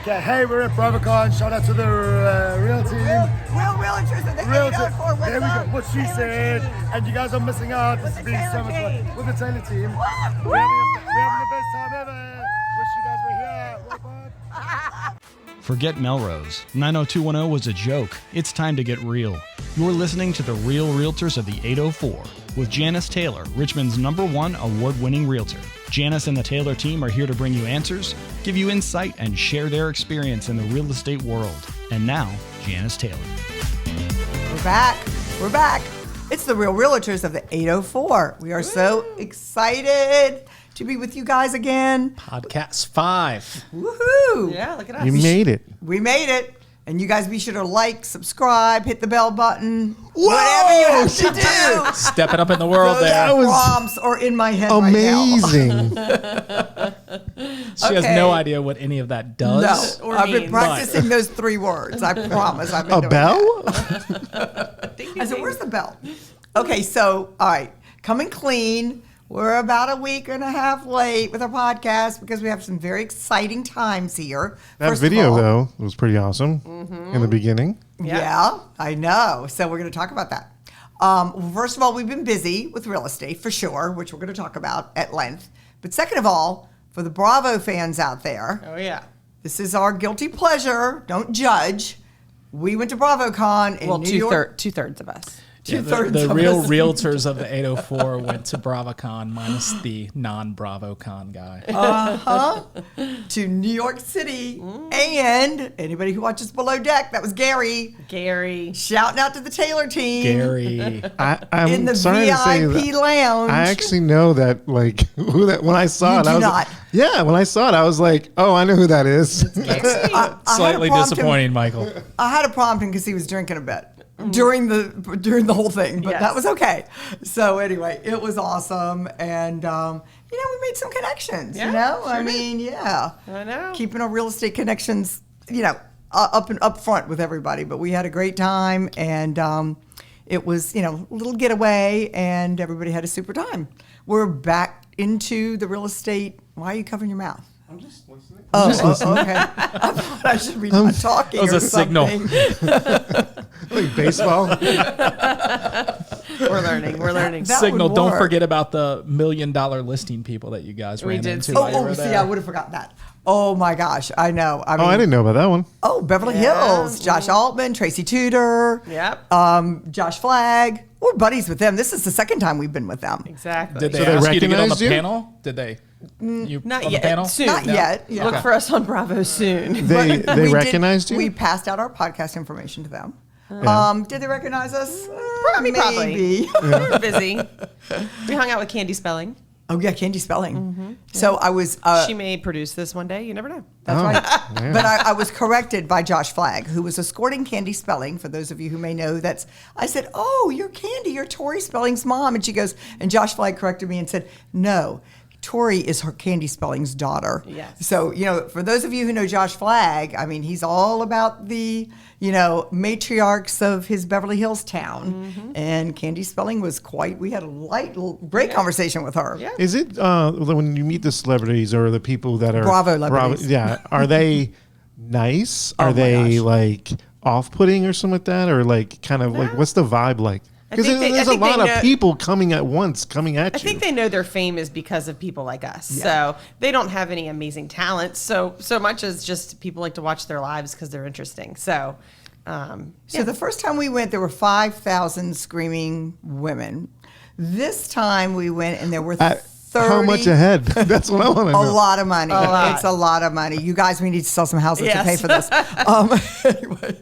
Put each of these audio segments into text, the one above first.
Okay, hey, we're at BravoCon. Shout out to the real team. Real realtors of the Realtor. 804. There we go. What she said. And you guys are missing out. This has been so much fun. With the Taylor team. We're having the best time ever. Wish you guys were here. What fun. Forget Melrose. 90210 was a joke. It's time to get real. You're listening to The Real Realtors of the 804 with Janice Taylor, Richmond's #1 award-winning realtor. Janice and the Taylor team are here to bring you answers, give you insight, and share their experience in the real estate world. And now, Janice Taylor. We're back. We're back. It's the Real Realtors of the 804. We are so excited to be with you guys again. Podcast 5. Woohoo! Yeah, look at us. You made it. We made it. And you guys be sure to like, subscribe, hit the bell button. Whatever you have to do. Stepping up in the world Those there. prompts are in my head Amazing. right She has no idea what any of that now. does. No, or I've been means. practicing those 3 words. I promise. I've been A doing bell? that. I said, where's the bell? Okay, so, all right. Coming clean. We're about a week and a half late with our podcast because we have some very exciting times here. That First of video, all- though, was pretty awesome in the beginning. Yeah, I know. So we're going to talk about that. First of all, we've been busy with real estate for sure, which we're going to talk about at length. But second of all, for the Bravo fans out there, Oh, yeah. this is our guilty pleasure. Don't judge. We went to BravoCon in Well, New York. two-thirds of us. Yeah, Two-thirds the of real us. realtors of the 804 went to BravoCon minus the non-BravoCon guy. To New York City. And anybody who watches Below Deck, that was Gary. Gary. Shouting out to the Taylor team. Gary. I'm In the sorry to say VIP that lounge. I actually know that, like, who that. When I saw You it, do I was not. yeah. When I saw it, I was like, oh, I know who that is. I had to Slightly prompt him- disappointing, Michael. I had to prompt him because he was drinking a bit during the whole thing, but Yes. that was okay. So anyway, it was awesome, and we made some connections. Yeah, I mean, yeah, I know. keeping our real estate connections, up front with everybody. But we had a great time, and it was a little getaway, and everybody had a super time. We're back into the real estate. Why are you covering your mouth? I'm just listening. Oh, okay. I thought I should be not talking. That was or a signal. something. Like baseball. We're learning. We're learning. That Signal, would don't work. forget about the $1 million listing people that you guys We ran did into see while you were See, there. I would have forgotten that. Oh my gosh, I know. I mean, Oh, I didn't know about that one. Oh, Beverly Yeah. Hills, Josh Altman, Tracy Tudor, Yep. Josh Flagg. We're buddies with them. This is the second time we've been with them. Exactly. Did they So they ask you to get on the recognized you? panel? Did they? You Not on yet. the panel? Soon. Not yet. Yeah. Look for us on Bravo soon. They But we recognized you. We passed out our podcast information to them. Yeah. Did they recognize us? Probably. Maybe. We were busy. We hung out with Candy Spelling. Oh yeah, Candy Spelling. So I was. She may produce this one day. You never know. That's right. yeah. But I was corrected by Josh Flagg, who was escorting Candy Spelling. For those of you who may know, I said, "Oh, you're Candy. You're Tori Spelling's mom." And she goes, and Josh Flagg corrected me and said, "No, Tori is her Candy Spelling's daughter." Yes. So for those of you who know Josh Flagg, I mean, he's all about the matriarchs of his Beverly Hills town. And Candy Spelling was we had a great conversation with her. Yeah. Is it when you meet the celebrities or the people that are Bravo celebrities. yeah, are they nice? Oh Are my they gosh. like off-putting or something like that, or like kind of like what's the vibe like? Because think there's a they lot know- of people coming at once, coming at I you. think they know their fame is because of people like us. So they don't have any amazing talent. So much as just people like to watch their lives because they're interesting. So, So the first time we went, there were 5,000 screaming women. This time we went and there were 30. How much ahead? That's what I want to know. A lot of money. lot. It's a lot of money. You guys, we need to sell some houses to pay Yes. for this. Anyway,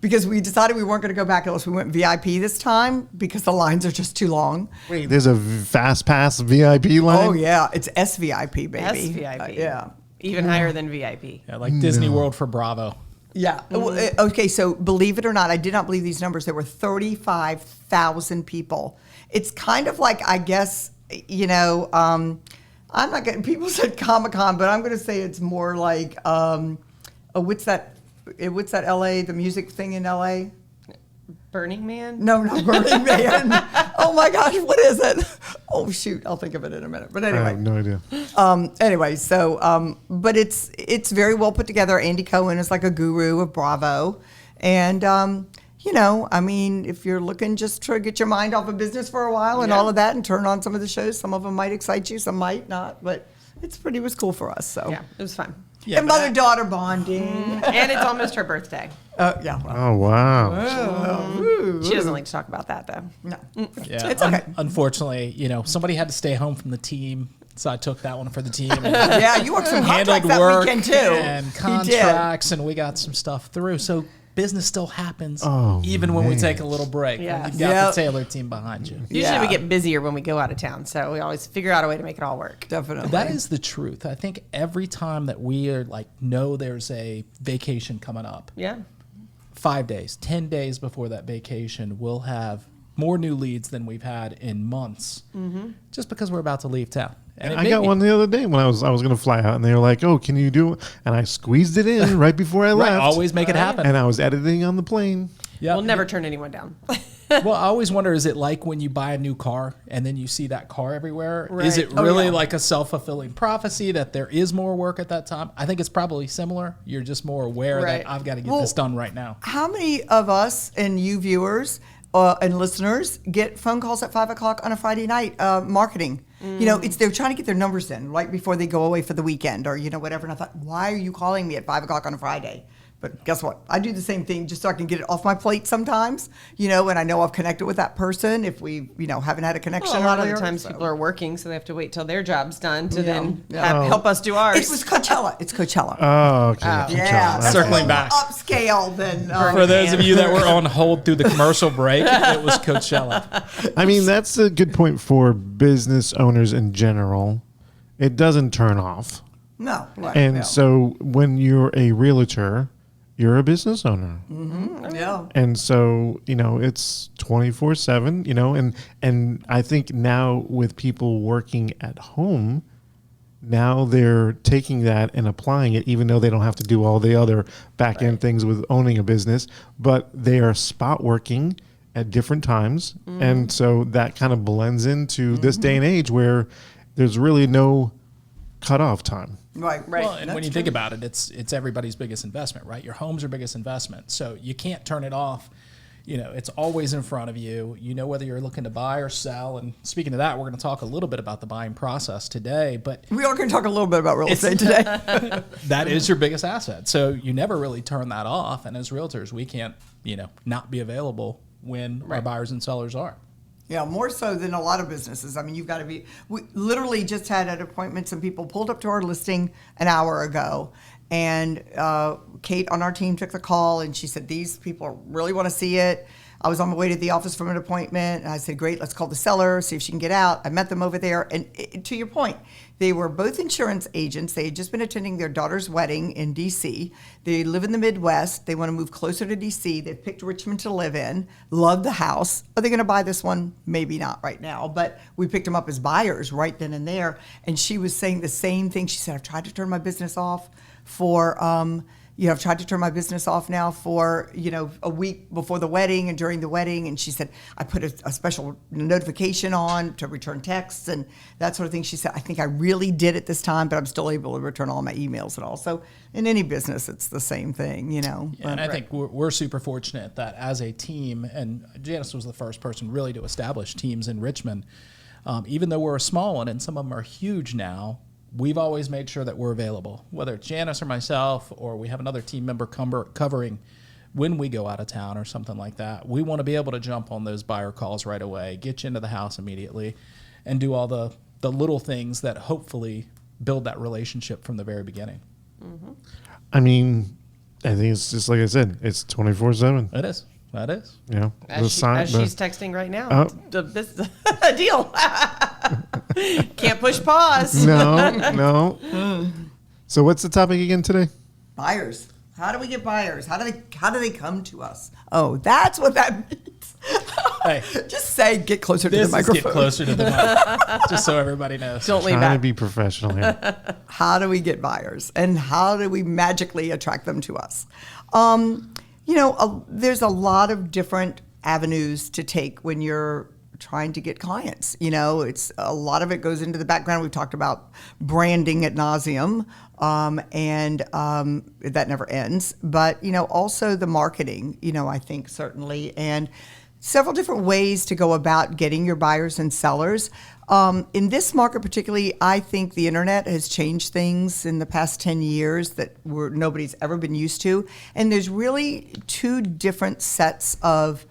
because we decided we weren't going to go back unless we went VIP this time because the lines are just too long. Wait, there's a fast pass VIP line. Oh yeah, it's SVIP, baby. SVIP. Yeah. Even higher than VIP. Yeah, like Disney World for Bravo. Yeah. Okay, so believe it or not, I did not believe these numbers. There were 35,000 people. It's kind of like, I guess, I'm not going to, people said Comic-Con, but I'm going to say it's more like, what's that LA, the music thing in LA? Burning Man? No, not Burning Man. Oh my gosh, what is it? Oh shoot, I'll think of it in a minute. But I anyway. have no idea. Anyway, so but it's very well put together. Andy Cohen is like a guru of Bravo, and you know, I mean, if you're looking just to get your mind off of business for a while and all of that, and turn on some of the shows, some of them might excite you, some might not, but it was cool for us. So Yeah, it was fun. Yeah, and mother-daughter bonding. And it's almost her birthday. Yeah. Well, Oh wow. She doesn't like to talk about that, though. no. Yeah, It's okay. Unfortunately, somebody had to stay home from the team, so I took that one for the team. And Yeah, you worked some handled contracts that work weekend too. and He did. contracts, and we got some stuff through. So business still happens, Oh, even when we man. take a little break. Yes. When you've got Yep. the Taylor team behind you. Usually Yeah. we get busier when we go out of town, so we always figure out a way to make it all work. Definitely. That is the truth. I think every time that we are know there's a vacation coming up, Yeah. 5 days, 10 days before that vacation, we'll have more new leads than we've had in months, just because we're about to leave town. And it I made got me- one the other day when I was going to fly out, and they were like, "Oh, can you do it?" And I squeezed it in right before I Right, left. always make it happen. And I was editing on the plane. Yeah. We'll never turn anyone down. Well, I always wonder, is it like when you buy a new car and then you see that car everywhere? Is Right. it Oh, really yeah. like a self-fulfilling prophecy that there is more work at that time? I think it's probably similar. You're just more aware Right. that I've got to get Well, this done right now. How many of us and you viewers and listeners get phone calls at 5 o'clock on a Friday night marketing? You know, they're trying to get their numbers in right before they go away for the weekend or, whatever. And I thought, why are you calling me at 5 o'clock on a Friday? But guess what? I do the same thing just so I can get it off my plate sometimes, and I know I've connected with that person if we, haven't had a connection Well, a lot of earlier, the times so. people are working, so they have to wait till their job's done to then Yeah. help us do ours. It was Coachella. It's Coachella. Oh, okay. Yeah, that's Circling a little back. more upscale than For those of you that were on hold through the commercial break, it was Coachella. I mean, that's a good point for business owners in general. It doesn't turn off. no, right, And no. so when you're a realtor, you're a business owner. yeah. And so, it's 24/7, and I think now with people working at home, now they're taking that and applying it, even though they don't have to do all the other back end things with owning a business, but they are spot working at different times. And so that kind of blends into this day and age where there's really no cutoff time. Right. Well, and when That's you true. think about it, it's everybody's biggest investment, right? Your home's your biggest investment. So you can't turn it off. It's always in front of you. You know whether you're looking to buy or sell. And speaking of that, we're going to talk a little bit about the buying process today. But We are going to talk a little bit about real estate today. that is your biggest asset. So you never really turn that off. And as realtors, we can't, not be available when our buyers and sellers are. Yeah, more so than a lot of businesses. I mean, you've got to be. We literally just had an appointment. Some people pulled up to our listing an hour ago, and Kate on our team took the call, and she said, "These people really want to see it." I was on my way to the office from an appointment, and I said, "Great, let's call the seller, see if she can get out." I met them over there, and to your point, they were both insurance agents. They had just been attending their daughter's wedding in D.C. They live in the Midwest. They want to move closer to D.C. They've picked Richmond to live in. Love the house. Are they going to buy this one? Maybe not right now, but we picked them up as buyers right then and there. And she was saying the same thing. She said, "I've tried to turn my business off for." I've tried to turn my business off now for, a week before the wedding and during the wedding. And she said, I put a special notification on to return texts and that sort of thing. She said, I think I really did it this time, but I'm still able to return all my emails and all. So in any business, it's the same thing, Yeah, and I think we're super fortunate that as a team, and Janice was the first person really to establish teams in Richmond, even though we're a small one and some of them are huge now, we've always made sure that we're available, whether it's Janice or myself, or we have another team member covering when we go out of town or something like that. We want to be able to jump on those buyer calls right away, get you into the house immediately, and do all the little things that hopefully build that relationship from the very beginning. I mean, I think it's just like I said, it's 24/7. It is. That is. As she's texting right now. Oh. This is a deal. Can't push pause. No. So what's the topic again today? Buyers. How do we get buyers? How do they come to us? Oh, that's what that means. Hey, Just say, get closer to the this is microphone. get closer to the mic, just so everybody knows. Don't lean Trying to back. be professional here. How do we get buyers and how do we magically attract them to us? There's a lot of different avenues to take when you're trying to get clients. It's a lot of it goes into the background. We've talked about branding ad nauseum, and that never ends. But, also the marketing, I think certainly, and several different ways to go about getting your buyers and sellers. In this market particularly, I think the internet has changed things in the past 10 years that nobody's ever been used to. And there's really two different sets of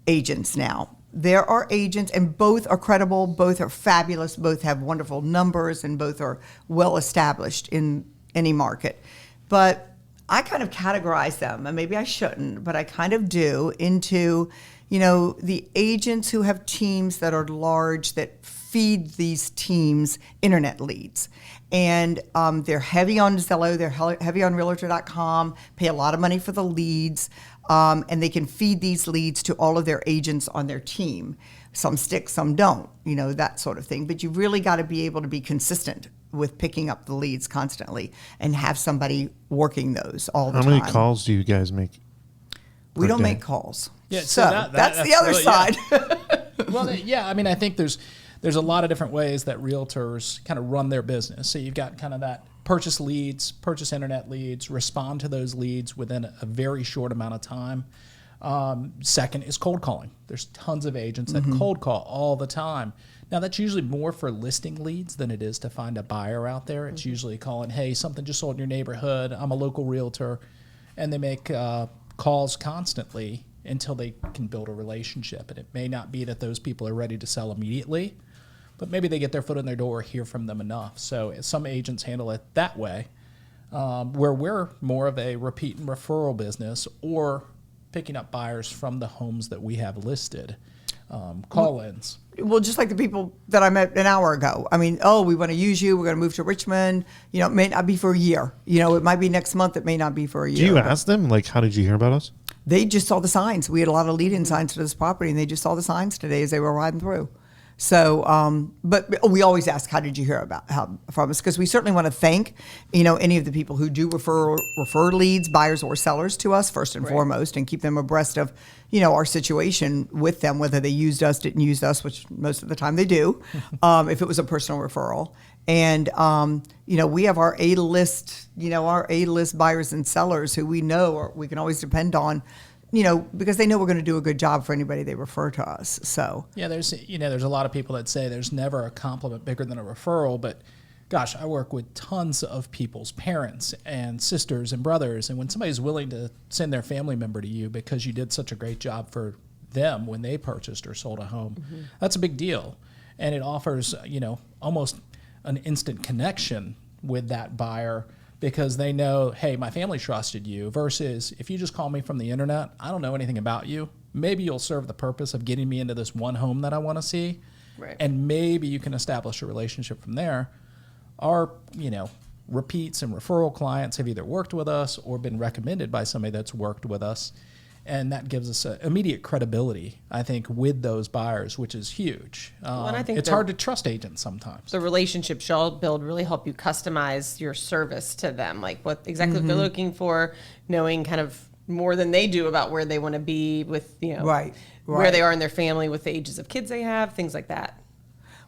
agents now. There are agents, and both are credible, both are fabulous, both have wonderful numbers, and both are well established in any market. But I kind of categorize them, and maybe I shouldn't, but I kind of do, into, the agents who have teams that are large that feed these teams internet leads. And they're heavy on Zillow, they're heavy on realtor.com, pay a lot of money for the leads. And they can feed these leads to all of their agents on their team. Some stick, some don't, that sort of thing. But you really got to be able to be consistent with picking up the leads constantly and have somebody working those all the time. How many calls do you guys make? We don't make calls. Yeah, so that's the other really, side. Well, I mean, I think there's a lot of different ways that realtors kind of run their business. So you've got kind of that purchase leads, purchase internet leads, respond to those leads within a very short amount of time. Second is cold calling. There's tons of agents that cold call all the time. Now, that's usually more for listing leads than it is to find a buyer out there. It's usually calling, hey, something just sold in your neighborhood. I'm a local realtor. And they make calls constantly until they can build a relationship. And it may not be that those people are ready to sell immediately, but maybe they get their foot in their door or hear from them enough. So some agents handle it that way, where we're more of a repeat and referral business or picking up buyers from the homes that we have listed, call-ins. Well, just like the people that I met an hour ago. I mean, we want to use you. We're going to move to Richmond. It may not be for a year. It might be next month. It may not be for a year. Do you ask them, how did you hear about us? They just saw the signs. We had a lot of lead-in signs to this property, and they just saw the signs today as they were riding through. So, but we always ask, how did you hear from us? Because we certainly want to thank, any of the people who do refer leads, buyers or sellers to us first and foremost, and keep them abreast of, our situation with them, whether they used us, didn't use us, which most of the time they do, if it was a personal referral. And, we have our A-list, buyers and sellers who we know we can always depend on, because they know we're going to do a good job for anybody they refer to us. So there's a lot of people that say there's never a compliment bigger than a referral, but gosh, I work with tons of people's parents and sisters and brothers, and when somebody's willing to send their family member to you because you did such a great job for them when they purchased or sold a home, that's a big deal, and it offers almost an instant connection with that buyer, because they know, hey, my family trusted you, versus if you just call me from the internet, I don't know anything about you. Maybe you'll serve the purpose of getting me into this one home that I want to see, and maybe you can establish a relationship from there. Our, repeats and referral clients have either worked with us or been recommended by somebody that's worked with us, and that gives us immediate credibility, I think, with those buyers, which is huge. And I think it's hard to trust agents sometimes. The relationships y'all build really help you customize your service to them, like what exactly they're looking for, knowing kind of more than they do about where they want to be with, where they are in their family, with the ages of kids they have, things like that.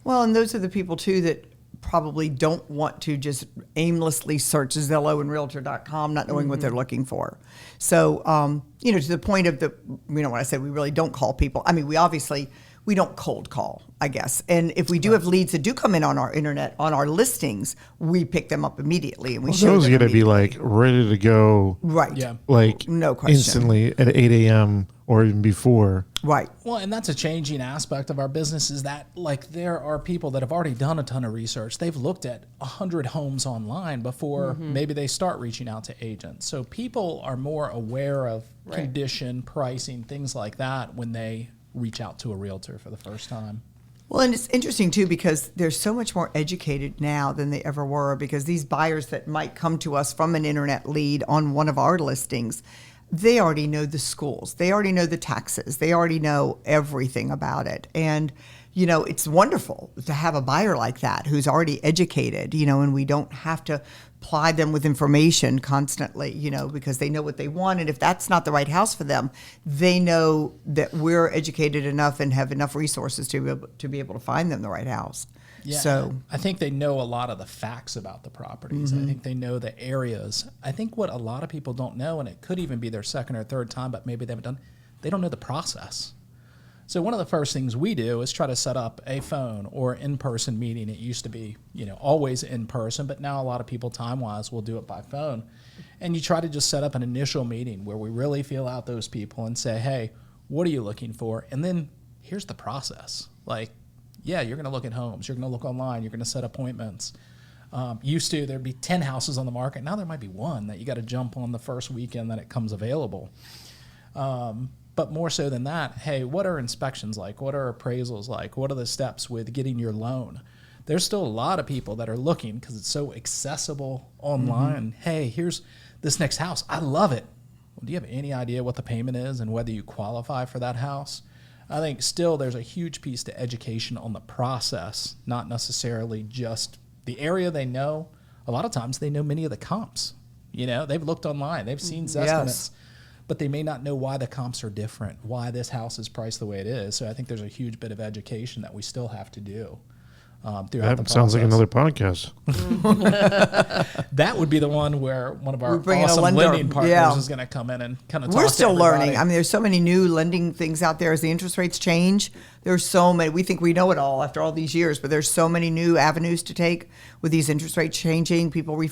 Well, and those are the people, too, that probably don't want to just aimlessly search Zillow and realtor.com, not knowing what they're looking for. So, to the point of when I said we really don't call people, I mean, we don't cold call, I guess. And if we do have leads that do come in on our internet, on our listings, we pick them up immediately, and we show them those are going to be ready to go. Right. Yeah. No question. Instantly at 8 a.m. or even before. Right. Well, and that's a changing aspect of our business, is that there are people that have already done a ton of research. They've looked at 100 homes online before maybe they start reaching out to agents. So people are more aware of condition, pricing, things like that when they reach out to a realtor for the first time. Well, and it's interesting, too, because they're so much more educated now than they ever were, because these buyers that might come to us from an internet lead on one of our listings, they already know the schools. They already know the taxes. They already know everything about it. And it's wonderful to have a buyer like that who's already educated, and we don't have to ply them with information constantly, because they know what they want. And if that's not the right house for them, they know that we're educated enough and have enough resources to be able to find them the right house. Yeah, so I think they know a lot of the facts about the properties. I think they know the areas. I think what a lot of people don't know, and it could even be their second or third time, but maybe they haven't done, they don't know the process. So one of the first things we do is try to set up a phone or in-person meeting. It used to be, always in person, but now a lot of people time-wise will do it by phone. And you try to just set up an initial meeting where we really feel out those people and say, hey, what are you looking for? And then here's the process. Like, yeah, you're going to look at homes. You're going to look online. You're going to set appointments. Used to, there'd be 10 houses on the market. Now there might be one that you got to jump on the first weekend that it comes available. But more so than that, hey, what are inspections like? What are appraisals like? What are the steps with getting your loan? There's still a lot of people that are looking because it's so accessible online. Hey, here's this next house. I love it. Well, do you have any idea what the payment is and whether you qualify for that house? I think still there's a huge piece to education on the process, not necessarily just the area they know. A lot of times they know many of the comps. They've looked online. They've seen estimates, but they may not know why the comps are different, why this house is priced the way it is. So I think there's a huge bit of education that we still have to do throughout the process. Sounds like another podcast. That would be the one where one of our bring awesome a lender. lending partners is going to come in and kind of talk We're still to everybody. learning. I mean, there's so many new lending things out there as the interest rates change. There's so many. We think we know it all after all these years, but there's so many new avenues to take with these interest rates changing. People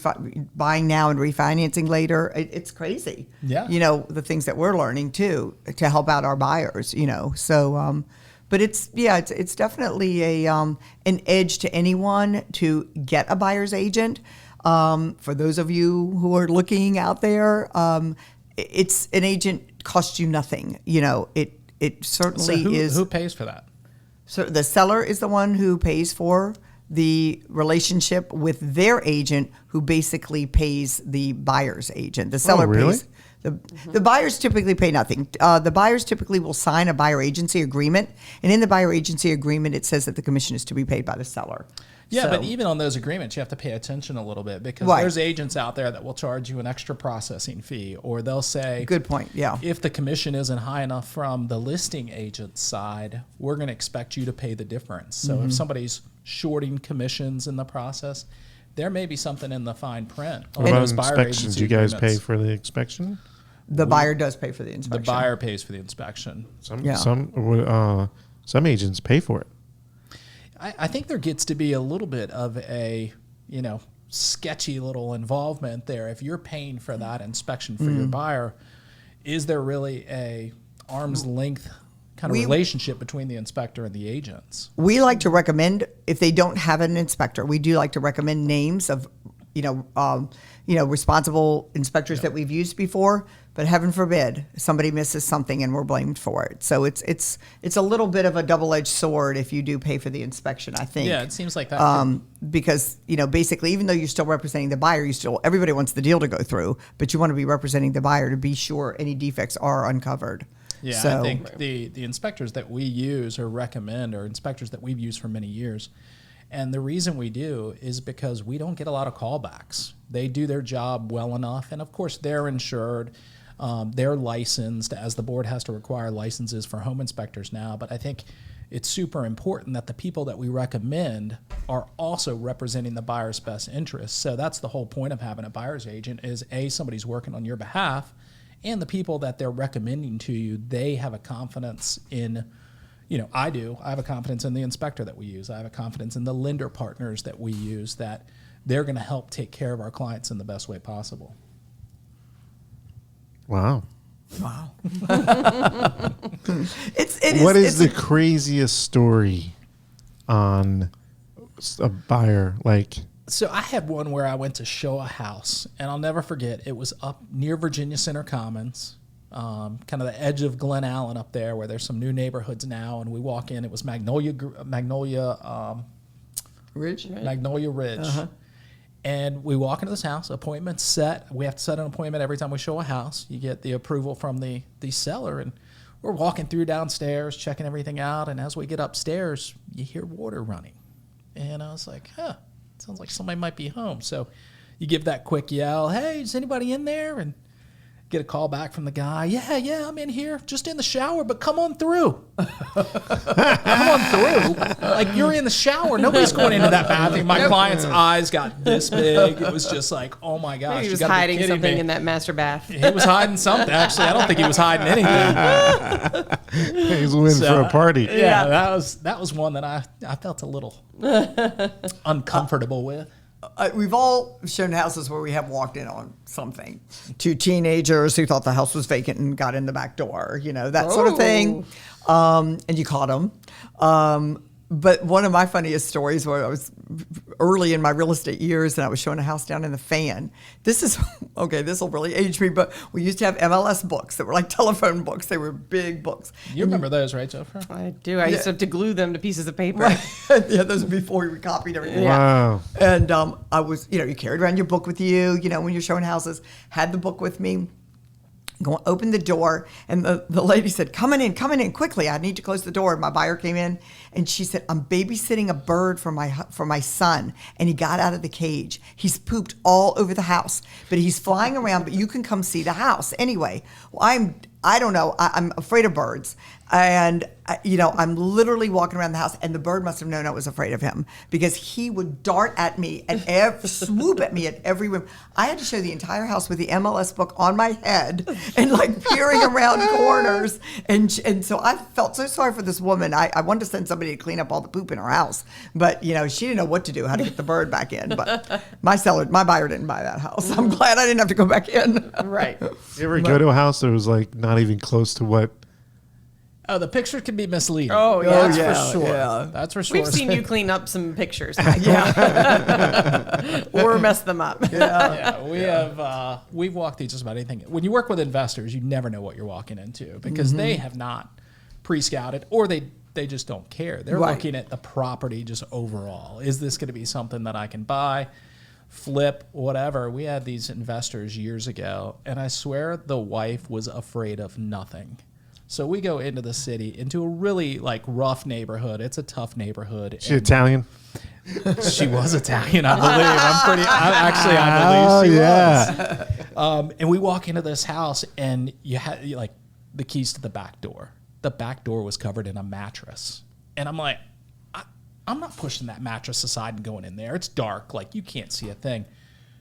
buying now and refinancing later. It's crazy. Yeah. The things that we're learning too to help out our buyers. So. But it's definitely an edge to anyone to get a buyer's agent. For those of you who are looking out there, it's an agent costs you nothing. It certainly is. Who pays for that? So the seller is the one who pays for the relationship with their agent, who basically pays the buyer's agent. The seller pays. The buyers typically pay nothing. The buyers typically will sign a buyer agency agreement, and in the buyer agency agreement, it says that the commission is to be paid by the seller. Yeah, So- but even on those agreements, you have to pay attention a little bit because Right. there's agents out there that will charge you an extra processing fee, or they'll say, Good point, yeah. if the commission isn't high enough from the listing agent's side, we're going to expect you to pay the difference. So if somebody's shorting commissions in the process, there may be something in the fine print on What about those buyer inspections? agency Do you guys pay agreements. for the inspection? The buyer does pay for the The inspection. buyer pays for the inspection. Some agents pay for it. I think there gets to be a little bit of a, sketchy little involvement there. If you're paying for that inspection for your buyer, is there really a arm's length kind of relationship between the inspector and the agents? We like to recommend, if they don't have an inspector, we do like to recommend names of, responsible inspectors that we've used before. But heaven forbid somebody misses something and we're blamed for it. So it's a little bit of a double-edged sword if you do pay for the inspection, I think. Yeah, it seems like that. Because basically, even though you're still representing the buyer, everybody wants the deal to go through, but you want to be representing the buyer to be sure any defects are uncovered. Yeah, So- I think the inspectors that we use or recommend are inspectors that we've used for many years. And the reason we do is because we don't get a lot of callbacks. They do their job well enough. And of course, they're insured. They're licensed, as the board has to require licenses for home inspectors now. But I think it's super important that the people that we recommend are also representing the buyer's best interests. So that's the whole point of having a buyer's agent is, A, somebody's working on your behalf, and the people that they're recommending to you, they have a confidence in, I do. I have a confidence in the inspector that we use. I have a confidence in the lender partners that we use, that they're going to help take care of our clients in the best way possible. Wow. Wow. What is the craziest story on a buyer? So I had one where I went to show a house, and I'll never forget. It was up near Virginia Center Commons, kind of the edge of Glen Allen up there, where there's some new neighborhoods now. And we walk in. It was Magnolia Ridge? Ridge. Uh-huh. And we walk into this house, appointment set. We have to set an appointment every time we show a house. You get the approval from the seller, and we're walking through downstairs, checking everything out, and as we get upstairs, you hear water running. And I was like, sounds like somebody might be home. So you give that quick yell, hey, is anybody in there? And get a call back from the guy. Yeah, I'm in here, just in the shower, but come on through. Come on through. Like, you're in the shower. Nobody's going into that bathroom. My client's eyes got this big. It was just like, oh my gosh. He was hiding something in that master bath. He was hiding something. Actually, I don't think he was hiding anything. He's waiting for a party. Yeah, that was one that I felt a little uncomfortable with. We've all shown houses where we have walked in on something. 2 teenagers who thought the house was vacant and got in the back door, that sort of thing. And you caught them. But one of my funniest stories where I was early in my real estate years and I was showing a house down in the Fan. This will really age me, but we used to have MLS books that were like telephone books. They were big books. You remember those, right, Jennifer? I do. I used to have to glue them to pieces of paper. Right. Yeah, those were before we copied everything. Wow. And I was, you carried around your book with you, when you're showing houses, had the book with me. Go open the door, and the lady said, come in quickly. I need to close the door. And my buyer came in, and she said, I'm babysitting a bird for my son, and he got out of the cage. He's pooped all over the house, but he's flying around, but you can come see the house. Anyway, I don't know. I'm afraid of birds. And, I'm literally walking around the house, and the bird must have known I was afraid of him because he would dart at me and swoop at me at every room. I had to show the entire house with the MLS book on my head and like peering around corners. And so I felt so sorry for this woman. I wanted to send somebody to clean up all the poop in her house. But, she didn't know what to do, how to get the bird back in. But my buyer didn't buy that house. I'm glad I didn't have to go back in. Right. You ever go to a house that was like not even close to what? Oh, the picture can be misleading. Oh, yeah. That's yeah, for sure. yeah. That's for sure. We've seen you clean up some pictures. Yeah. Or mess them up. Yeah, we've walked through just about anything. When you work with investors, you never know what you're walking into because they have not pre-scouted or they just don't care. They're looking at the property just overall. Is this going to be something that I can buy, flip, whatever? We had these investors years ago, and I swear the wife was afraid of nothing. So we go into the city, into a really like rough neighborhood. It's a tough neighborhood. She Italian? She was Italian, I believe. I believe she was. And we walk into this house, and you had like the keys to the back door. The back door was covered in a mattress, and I'm like, I'm not pushing that mattress aside and going in there. It's dark, like you can't see a thing.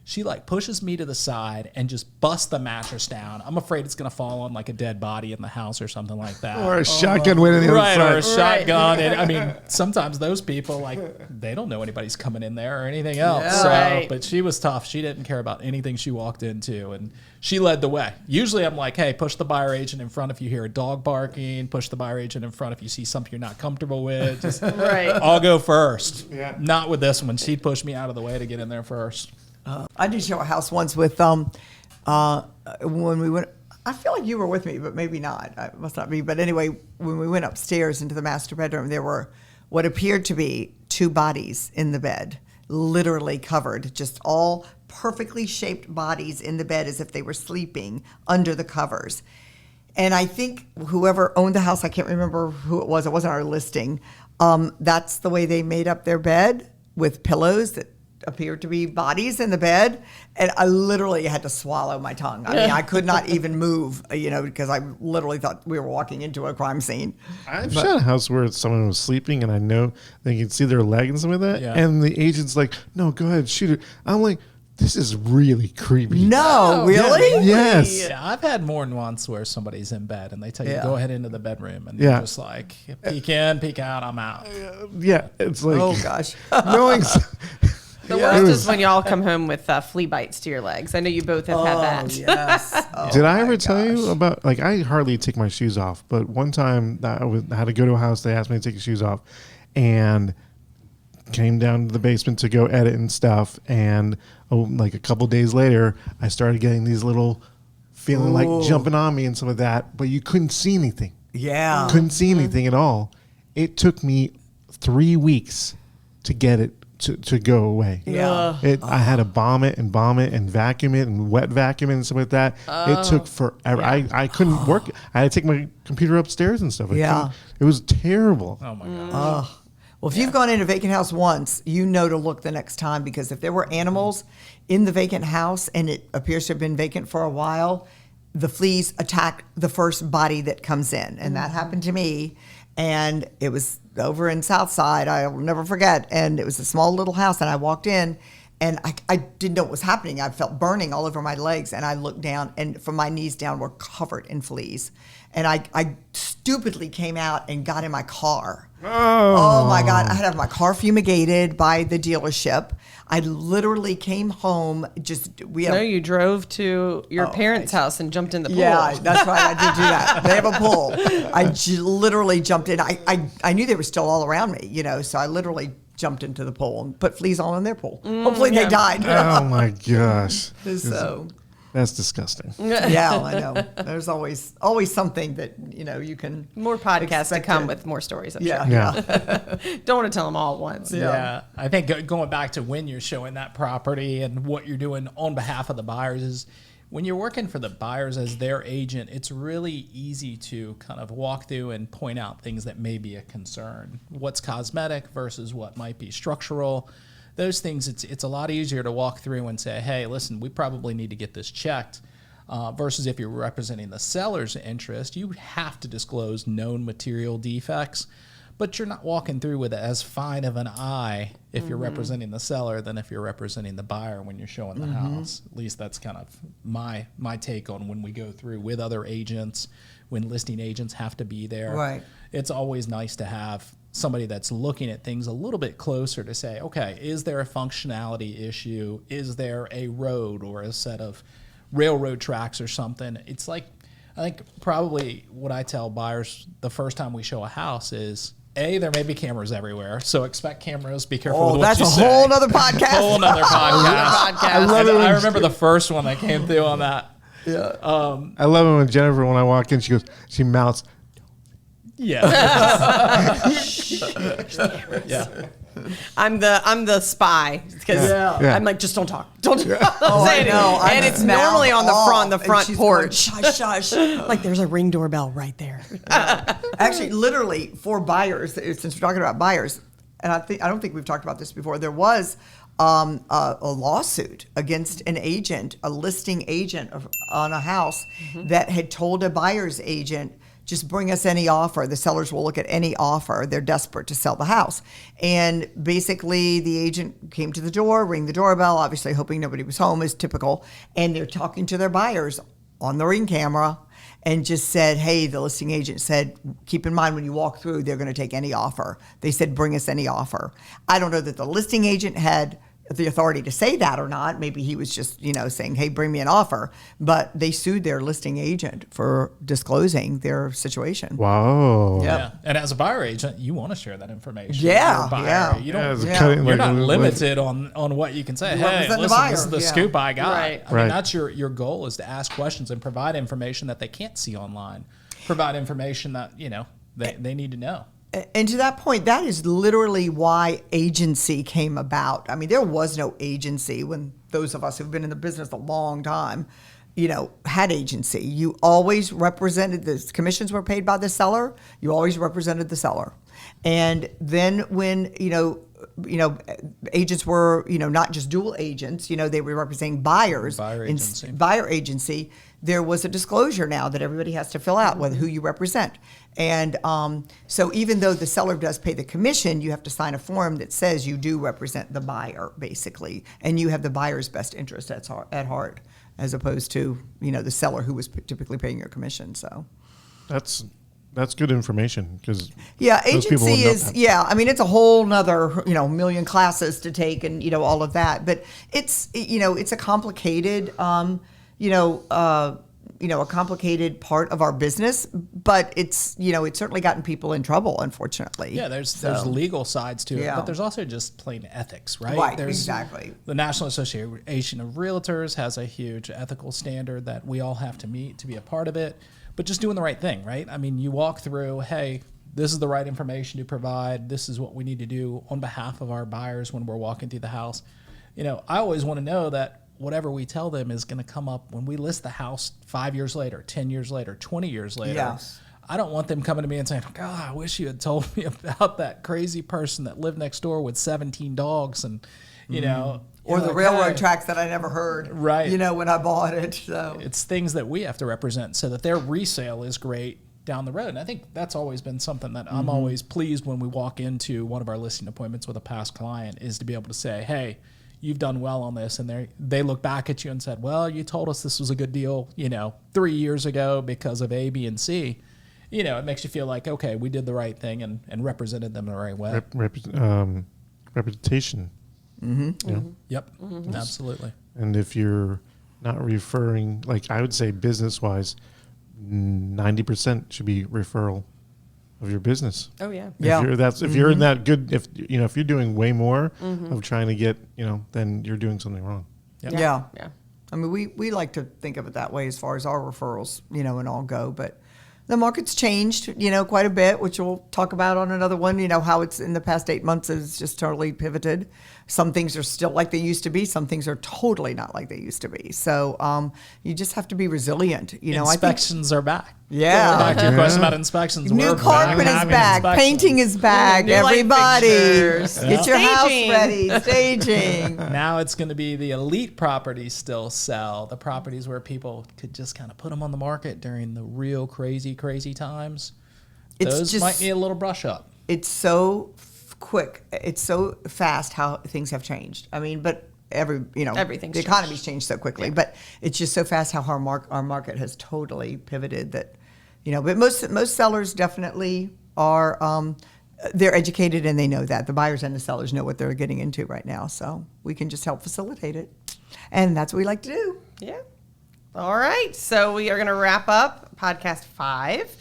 She like pushes me to the side and just busts the mattress down. I'm afraid it's gonna fall on like a dead body in the house or something like that. Or a shotgun went in the other side. Or a shotgun. And I mean, sometimes those people like they don't know anybody's coming in there or anything else. Yeah. So, Right. but she was tough. She didn't care about anything she walked into, and she led the way. Usually, I'm like, hey, push the buyer agent in front if you hear a dog barking. Push the buyer agent in front if you see something you're not comfortable with. Just, Right. I'll go first. Yeah. Not with this one. She pushed me out of the way to get in there first. I did show a house once with when we went. I feel like you were with me, but maybe not. It must not be. But anyway, when we went upstairs into the master bedroom, there were what appeared to be 2 bodies in the bed, literally covered, just all perfectly shaped bodies in the bed as if they were sleeping under the covers. And I think whoever owned the house, I can't remember who it wasn't our listing, that's the way they made up their bed, with pillows that appeared to be bodies in the bed, and I literally had to swallow my tongue. I mean, I could not even move, because I literally thought we were walking into a crime scene. I've shot a house where someone was sleeping, and I know they could see their leg and something like that, Yeah. and the agent's like, no, go ahead, shoot it. I'm like, this is really creepy. No, really? Yes. Yeah, I've had more than once where somebody's in bed and they tell you, Yeah. go ahead into the bedroom. And Yeah. you're just like, peek in, peek out, I'm out. Yeah, it's like, Oh gosh. knowing The worst is when y'all come home with flea bites to your legs. I know you both have had that. Yes. Oh, Did I my ever tell you gosh. about, like, I hardly take my shoes off, but one time I had to go to a house, they asked me to take the shoes off, and came down to the basement to go edit and stuff, and like a couple days later, I started getting these little feeling like jumping on me and some of that, but you couldn't see anything. Yeah. Couldn't see anything at all. It took me 3 weeks to get it to go away. Yeah. I had to bomb it and vacuum it and wet vacuum it and stuff like that. It took forever. I couldn't work. I had to take my computer upstairs and stuff. It was terrible. Oh my gosh. Well, if you've gone in a vacant house once, you know to look the next time, because if there were animals in the vacant house and it appears to have been vacant for a while, the fleas attack the first body that comes in. And that happened to me. And it was over in Southside. I'll never forget. And it was a small little house. And I walked in and I didn't know what was happening. I felt burning all over my legs. And I looked down, and from my knees down were covered in fleas. And I stupidly came out and got in my car. Oh my God. I had to have my car fumigated by the dealership. I literally came home. No, you drove to your parents' house and jumped in the pool. Yeah, that's right. I did do that. They have a pool. I literally jumped in. I knew they were still all around me, so I literally jumped into the pool and put fleas all in their pool. Hopefully they died. Oh my gosh. So that's disgusting. Yeah, I know. There's always something that you can. More podcasts to come with more stories. I'm sure. Yeah. Don't want to tell them all at once. Yeah. I think going back to when you're showing that property and what you're doing on behalf of the buyers is when you're working for the buyers as their agent, it's really easy to kind of walk through and point out things that may be a concern. What's cosmetic versus what might be structural. Those things, it's a lot easier to walk through and say, hey, listen, we probably need to get this checked. Versus if you're representing the seller's interest, you have to disclose known material defects, but you're not walking through with as fine of an eye if you're representing the seller than if you're representing the buyer when you're showing the house. At least that's kind of my take on when we go through with other agents, when listing agents have to be there. Right. It's always nice to have somebody that's looking at things a little bit closer to say, okay, is there a functionality issue? Is there a road or a set of railroad tracks or something? It's like, I think probably what I tell buyers the first time we show a house is, there may be cameras everywhere, so expect cameras. Be careful with what you say. That's a whole other podcast. Whole nother podcast. I remember the first one that came through on that. Yeah. I love it when Jennifer, when I walk in, she mouths, yeah. Yeah. I'm the spy because I'm like, just don't talk. Don't say anything. And it's normally on the front porch. Going, shush, shush. Like there's a Ring doorbell right there. Actually, literally for buyers, since we're talking about buyers, and I don't think we've talked about this before. There was a lawsuit against an agent, a listing agent on a house that had told a buyer's agent, just bring us any offer. The sellers will look at any offer. They're desperate to sell the house. And basically the agent came to the door, rang the doorbell, obviously hoping nobody was home, as typical. And they're talking to their buyers on the Ring camera and just said, hey, the listing agent said, keep in mind when you walk through, they're going to take any offer. They said, bring us any offer. I don't know that the listing agent had the authority to say that or not. Maybe he was just, saying, hey, bring me an offer. But they sued their listing agent for disclosing their situation. Wow. Yeah. And as a buyer agent, you want to share that information. Yeah. With your buyer. Yeah. You don't, You're not limited on what you can say. Hey, listen, this is the scoop I got. Right. I mean, that's your goal, is to ask questions and provide information that they can't see online. Provide information that, they need to know. And to that point, that is literally why agency came about. I mean, there was no agency when those of us who've been in the business a long time, had agency. You always represented, the commissions were paid by the seller. You always represented the seller. And then when, agents were, not just dual agents, they were representing buyers. Buyer agency. There was a disclosure now that everybody has to fill out, who you represent. And so even though the seller does pay the commission, you have to sign a form that says you do represent the buyer, basically. And you have the buyer's best interest at heart, as opposed to, the seller who was typically paying your commission. So that's good information, because agency is I mean, it's a whole nother million classes to take and all of that, but it's it's a complicated a complicated part of our business, but it's it's certainly gotten people in trouble, unfortunately. Yeah, there's legal sides to it, but there's also just plain ethics, right? Right, there's exactly. The National Association of Realtors has a huge ethical standard that we all have to meet to be a part of it, but just doing the right thing, right? I mean, you walk through, hey, this is the right information to provide. This is what we need to do on behalf of our buyers when we're walking through the house. I always want to know that whatever we tell them is going to come up when we list the house 5 years later, 10 years later, 20 years later. Yes. I don't want them coming to me and saying, God, I wish you had told me about that crazy person that lived next door with 17 dogs and, or the railroad tracks that I never heard, right? When I bought it. So it's things that we have to represent so that their resale is great down the road. And I think that's always been something that I'm always pleased when we walk into one of our listing appointments with a past client is to be able to say, hey, you've done well on this. And they look back at you and said, well, you told us this was a good deal, 3 years ago because of A, B, and C. It makes you feel like, okay, we did the right thing and represented them the right way. Reputation. Yep, absolutely. And if you're not referring, like I would say business-wise, 90% should be referral of your business. Oh yeah. If you're in that good, if you're doing way more of trying to get, then you're doing something wrong. Yep. Yeah. I mean, we like to think of it that way as far as our referrals, and all go, but the market's changed, quite a bit, which we'll talk about on another one, how it's in the past 8 months has just totally pivoted. Some things are still like they used to be. Some things are totally not like they used to be. So you just have to be resilient. Inspections are back. Yeah. Going back to your question about inspections. New carpet is back. Painting is back. Everybody, get your house ready. Staging. Now it's going to be the elite properties still sell. The properties where people could just kind of put them on the market during the real crazy times. Those might need a little brush up. It's so quick. It's so fast how things have changed. I mean, but everything's the economy's changed so quickly, but it's just so fast how our market has totally pivoted that, but most sellers definitely are, they're educated and they know that. The buyers and the sellers know what they're getting into right now. So we can just help facilitate it. And that's what we like to do. Yeah. All right. So we are going to wrap up podcast 5.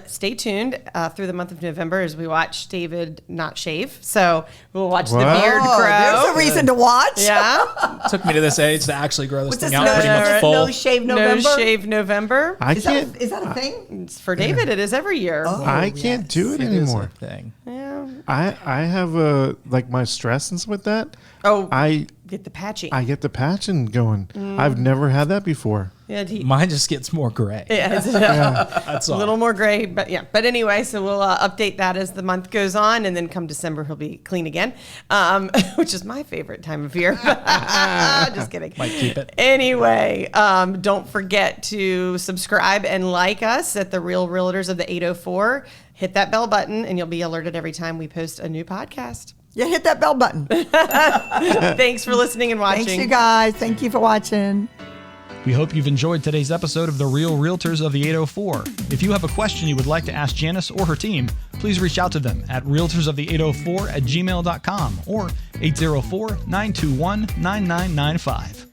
Stay tuned through the month of November as we watch David not shave. So we'll watch the beard grow. There's a reason to watch. Yeah. Took me to this age to actually grow this thing out no, pretty much full. No shave November? No shave November. Is that a thing? It's for David, it is every year. Oh, I can't do it anymore. It is a thing. Yeah. I have my stress and stuff with that. Oh, I get the patching. I get the patching going. I've never had that before. Yeah, mine just gets more gray. Yeah, that's all. A little more gray, but yeah. But anyway, so we'll update that as the month goes on, and then come December, he'll be clean again, which is my favorite time of year. Just kidding. Might keep it. Anyway, don't forget to subscribe and like us at The Real Realtors of the 804. Hit that bell button, and you'll be alerted every time we post a new podcast. Yeah, hit that bell button. Thanks for listening and watching. Thanks, you guys. Thank you for watching. We hope you've enjoyed today's episode of The Real Realtors of the 804. If you have a question you would like to ask Janice or her team, please reach out to them at realtorsofthe804@gmail.com or 804-921-9995.